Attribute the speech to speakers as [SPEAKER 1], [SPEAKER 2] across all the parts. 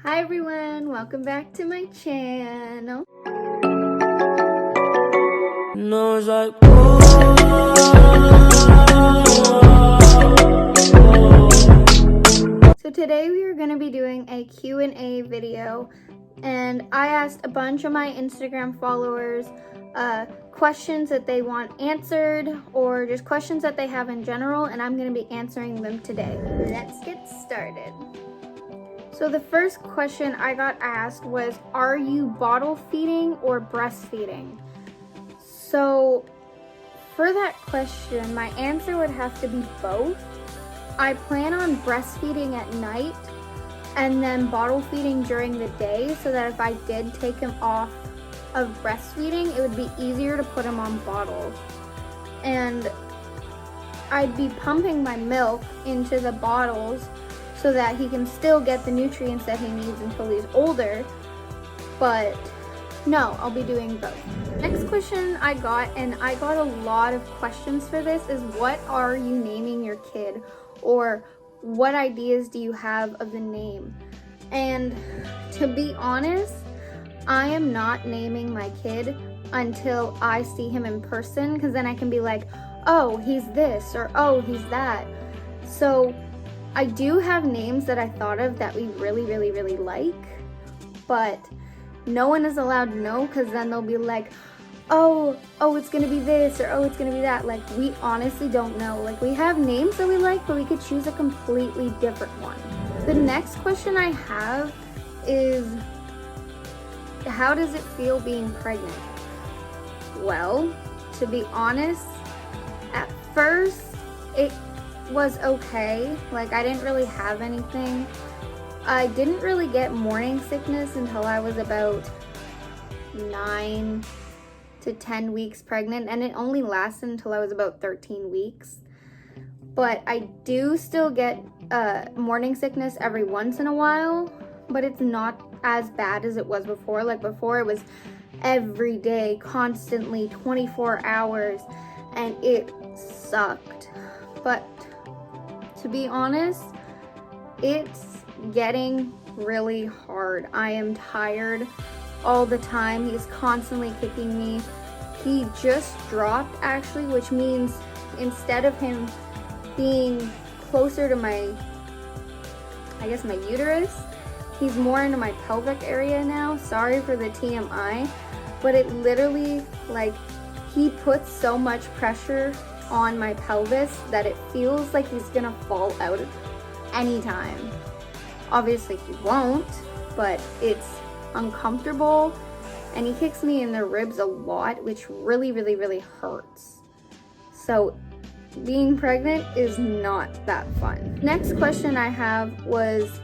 [SPEAKER 1] Hi everyone, welcome back to my channel.
[SPEAKER 2] No, it's like,
[SPEAKER 1] So today we are going to be doing a Q&A video, and I asked a bunch of my Instagram followers questions that they want answered, or just questions that they have in general, and I'm going to be answering them today. Let's get started. So the first question I got asked was, are you bottle feeding or breastfeeding? So for that question, my answer would have to be both. I plan on breastfeeding at night and then bottle feeding during the day, so that if I did take him off of breastfeeding, it would be easier to put him on bottles. And I'd be pumping my milk into the bottles so that he can still get the nutrients that he needs until he's older. But no, I'll be doing both. Next question I got, and I got a lot of questions for this, is what are you naming your kid? Or what ideas do you have of the name? And to be honest, I am not naming my kid until I see him in person, because then I can be like, oh, he's this, or oh, he's that. So I do have names that I thought of that we really like, but no one is allowed to know, because then they'll be like, oh, it's gonna be this, or oh, it's gonna be that. Like, we honestly don't know. Like, we have names that we like, but we could choose a completely different one. The next question I have is, how does it feel being pregnant? Well, to be honest, at first it was okay. Like, I didn't really have anything. I didn't really get morning sickness until I was about 9 to 10 weeks pregnant, and it only lasted until I was about 13 weeks. But I do still get morning sickness every once in a while, but it's not as bad as it was before. Like, before it was every day, constantly, 24 hours, and it sucked. But to be honest, it's getting really hard. I am tired all the time. He's constantly kicking me. He just dropped, actually, which means instead of him being closer to my uterus, he's more into my pelvic area now. Sorry for the TMI, but it literally, like, he puts so much pressure on my pelvis that it feels like he's gonna fall out anytime. Obviously he won't, but it's uncomfortable, and he kicks me in the ribs a lot, which really hurts. So being pregnant is not that fun. Next question I have was,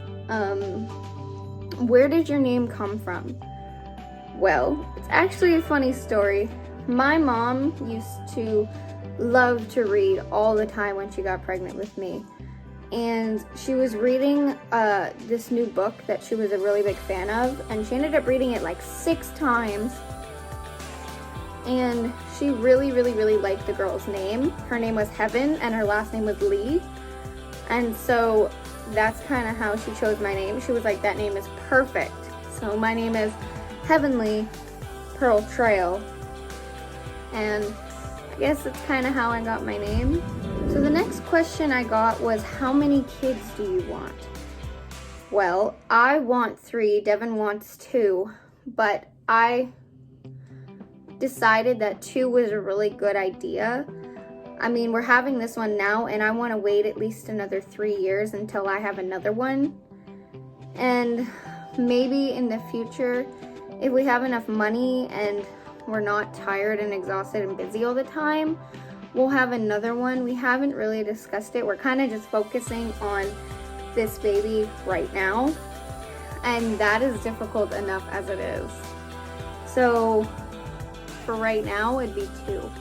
[SPEAKER 1] where did your name come from? Well, it's actually a funny story. My mom used to love to read all the time when she got pregnant with me. And she was reading this new book that she was a really big fan of, and she ended up reading it like 6 times. And she really liked the girl's name. Her name was Heaven, and her last name was Lee. And so that's kind of how she chose my name. She was like, that name is perfect. So my name is Heavenly Pearl Trail, and I guess that's kind of how I got my name. So the next question I got was, how many kids do you want? Well, I want 3, Devin wants 2, but I decided that 2 was a really good idea. I mean, we're having this one now, and I want to wait at least another 3 years until I have another one. And maybe in the future, if we have enough money and we're not tired and exhausted and busy all the time, we'll have another one. We haven't really discussed it. We're kind of just focusing on this baby right now, and that is difficult enough as it is. So for right now, it'd be 2.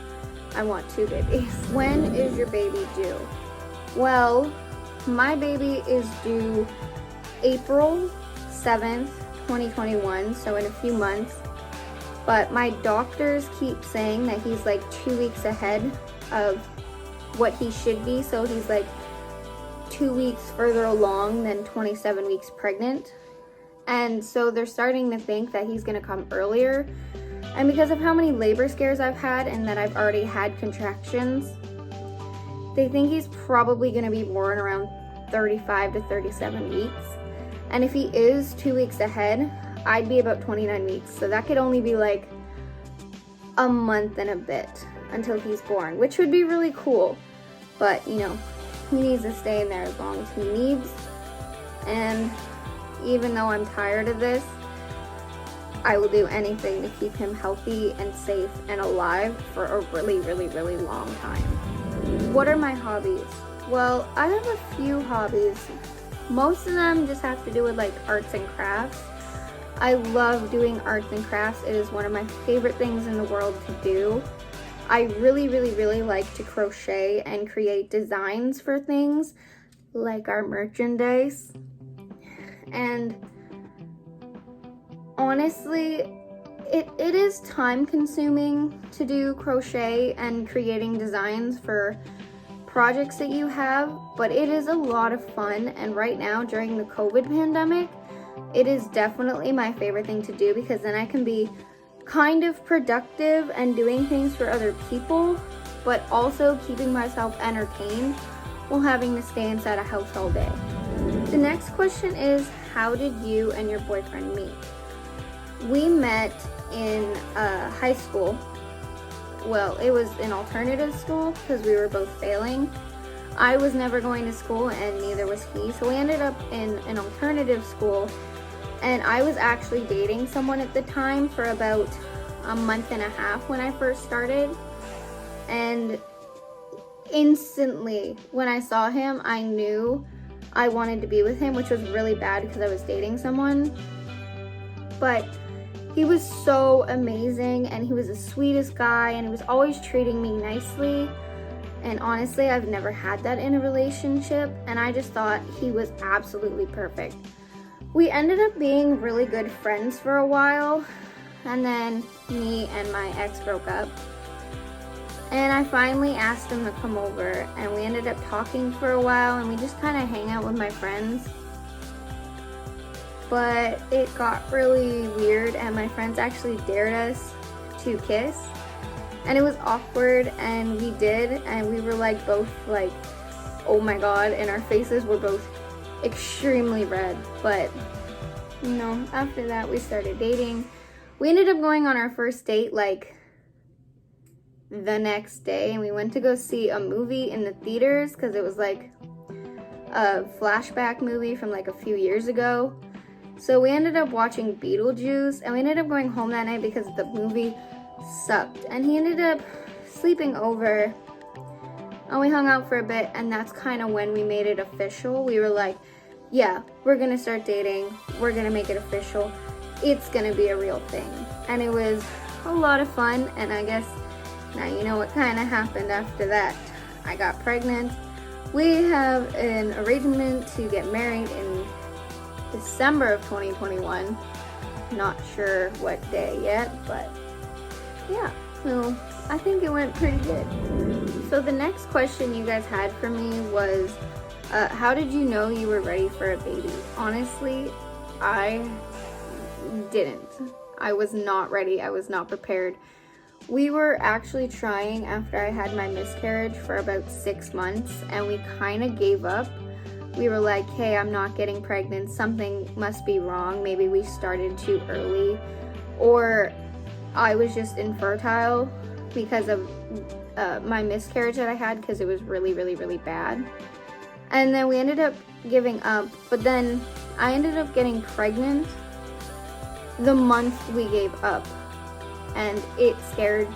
[SPEAKER 1] I want 2 babies. When is your baby due? Well, my baby is due April 7th, 2021, so in a few months. But my doctors keep saying that he's like 2 weeks ahead of what he should be, so he's like 2 weeks further along than 27 weeks pregnant. And so they're starting to think that he's gonna come earlier. And because of how many labor scares I've had and that I've already had contractions, they think he's probably gonna be born around 35 to 37 weeks. And if he is 2 weeks ahead, I'd be about 29 weeks. So that could only be like a month and a bit until he's born, which would be really cool. But you know, he needs to stay in there as long as he needs. And even though I'm tired of this, I will do anything to keep him healthy and safe and alive for a really, really, really long time. What are my hobbies? Well, I have a few hobbies. Most of them just have to do with like arts and crafts. I love doing arts and crafts. It is one of my favorite things in the world to do. I really, really, really like to crochet and create designs for things like our merchandise. And honestly, it is time consuming to do crochet and creating designs for projects that you have, but it is a lot of fun. And right now during the COVID pandemic, it is definitely my favorite thing to do, because then I can be kind of productive and doing things for other people, but also keeping myself entertained while having to stay inside a house all day. The next question is, how did you and your boyfriend meet? We met in high school. Well, it was an alternative school because we were both failing. I was never going to school and neither was he, so we ended up in an alternative school. And I was actually dating someone at the time for about a month and a half when I first started. And instantly when I saw him, I knew I wanted to be with him, which was really bad because I was dating someone. But he was so amazing and he was the sweetest guy and he was always treating me nicely. And honestly, I've never had that in a relationship, and I just thought he was absolutely perfect. We ended up being really good friends for a while, and then me and my ex broke up. And I finally asked him to come over, and we ended up talking for a while, and we just kind of hang out with my friends. But it got really weird, and my friends actually dared us to kiss. And it was awkward, and we did, and we were like both like, oh my god, and our faces were both extremely red. But you know, after that we started dating. We ended up going on our first date like the next day, and we went to go see a movie in the theaters because it was like a flashback movie from like a few years ago. So we ended up watching Beetlejuice, and we ended up going home that night because the movie sucked, and he ended up sleeping over, and we hung out for a bit, and that's kind of when we made it official. We were like, yeah, we're gonna start dating, we're gonna make it official, it's gonna be a real thing. And it was a lot of fun, and I guess now you know what kind of happened after that. I got pregnant. We have an arrangement to get married in December of 2021. Not sure what day yet, but yeah, so I think it went pretty good. So the next question you guys had for me was, how did you know you were ready for a baby? Honestly, I didn't. I was not ready. I was not prepared. We were actually trying after I had my miscarriage for about 6 months, and we kind of gave up. We were like, hey, I'm not getting pregnant. Something must be wrong. Maybe we started too early, or I was just infertile because of my miscarriage that I had, because it was really, really, really bad. And then we ended up giving up, but then I ended up getting pregnant the month we gave up, and it scared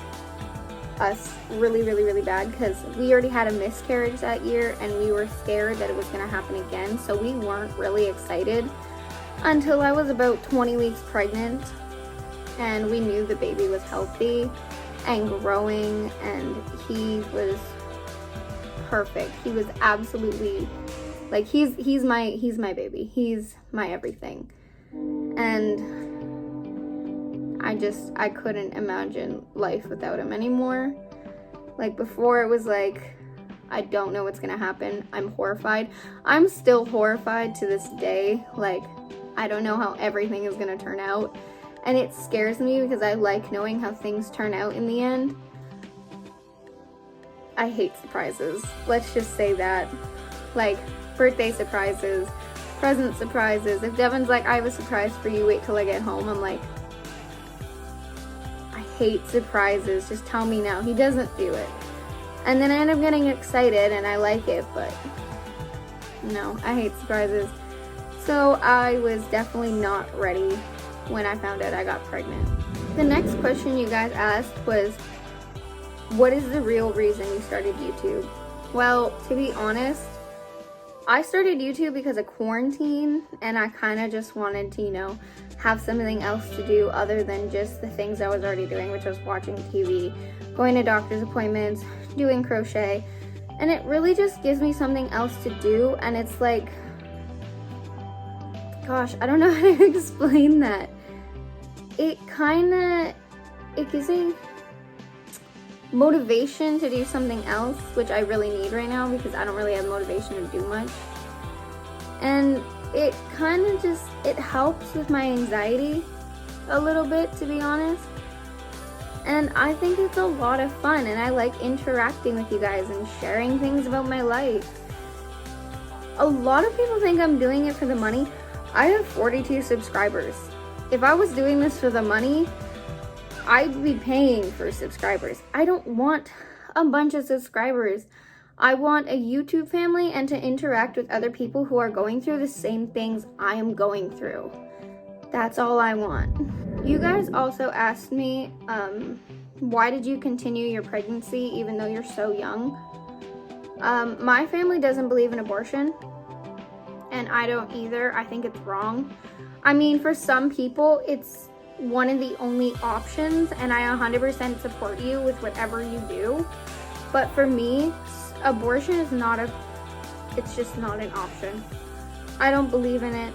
[SPEAKER 1] us really, really, really bad because we already had a miscarriage that year, and we were scared that it was going to happen again. So we weren't really excited until I was about 20 weeks pregnant, and we knew the baby was healthy and growing, and he was perfect. He was absolutely like, he's my baby. He's my everything. And I couldn't imagine life without him anymore. Like before, it was like, I don't know what's gonna happen. I'm horrified. I'm still horrified to this day. Like, I don't know how everything is gonna turn out. And it scares me because I like knowing how things turn out in the end. I hate surprises. Let's just say that. Like, birthday surprises, present surprises. If Devin's like, I have a surprise for you, wait till I get home, I'm like, I hate surprises. Just tell me now. He doesn't do it. And then I end up getting excited and I like it, but no, I hate surprises. So I was definitely not ready when I found out I got pregnant. The next question you guys asked was, what is the real reason you started YouTube? Well, to be honest, I started YouTube because of quarantine, and I kind of just wanted to, you know, have something else to do other than just the things I was already doing, which was watching TV, going to doctor's appointments, doing crochet, and it really just gives me something else to do. And it's like, gosh, I don't know how to explain that. It gives me motivation to do something else, which I really need right now because I don't really have motivation to do much. And it kind of just, it helps with my anxiety a little bit, to be honest. And I think it's a lot of fun, and I like interacting with you guys and sharing things about my life. A lot of people think I'm doing it for the money. I have 42 subscribers. If I was doing this for the money, I'd be paying for subscribers. I don't want a bunch of subscribers. I want a YouTube family and to interact with other people who are going through the same things I am going through. That's all I want. You guys also asked me, why did you continue your pregnancy even though you're so young? My family doesn't believe in abortion, and I don't either. I think it's wrong. I mean, for some people, it's one of the only options, and I 100% support you with whatever you do. But for me, abortion is it's just not an option. I don't believe in it.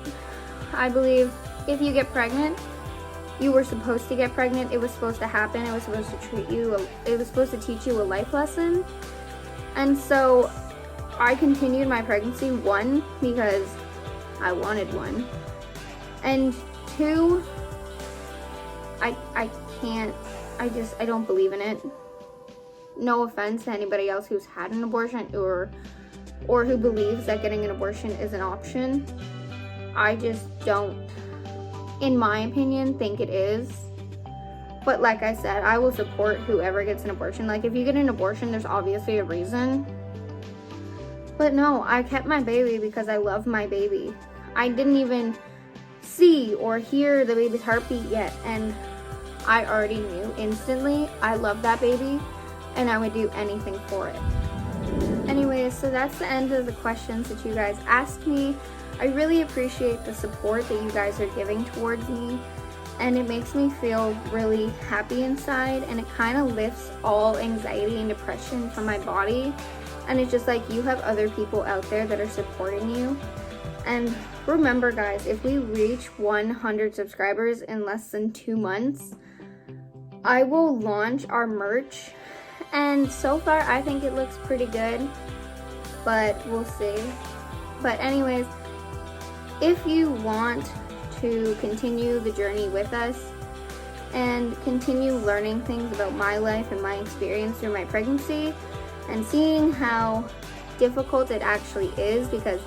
[SPEAKER 1] I believe if you get pregnant, you were supposed to get pregnant. It was supposed to happen. It was supposed to it was supposed to teach you a life lesson. And so I continued my pregnancy, one, because I wanted one, and two, I don't believe in it. No offense to anybody else who's had an abortion or who believes that getting an abortion is an option. I just don't, in my opinion, think it is. But like I said, I will support whoever gets an abortion. Like, if you get an abortion, there's obviously a reason. But no, I kept my baby because I love my baby. I didn't even see or hear the baby's heartbeat yet, and I already knew instantly I love that baby and I would do anything for it. Anyways, so that's the end of the questions that you guys asked me. I really appreciate the support that you guys are giving towards me, and it makes me feel really happy inside, and it kind of lifts all anxiety and depression from my body. And it's just like, you have other people out there that are supporting you. And remember guys, if we reach 100 subscribers in less than 2 months, I will launch our merch. And so far I think it looks pretty good, but we'll see. But anyways, if you want to continue the journey with us and continue learning things about my life and my experience through my pregnancy and seeing how difficult it actually is, because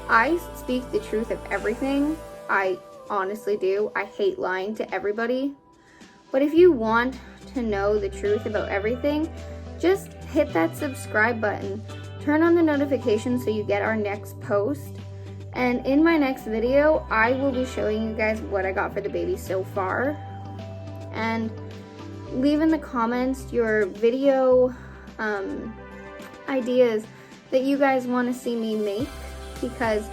[SPEAKER 1] I speak the truth of everything. I honestly do. I hate lying to everybody. But if you want to know the truth about everything, just hit that subscribe button. Turn on the notifications so you get our next post. And in my next video, I will be showing you guys what I got for the baby so far. And leave in the comments your video ideas that you guys want to see me make, because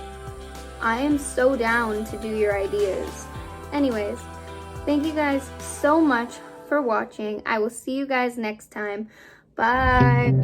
[SPEAKER 1] I am so down to do your ideas. Anyways, thank you guys so much for watching. I will see you guys next time. Bye.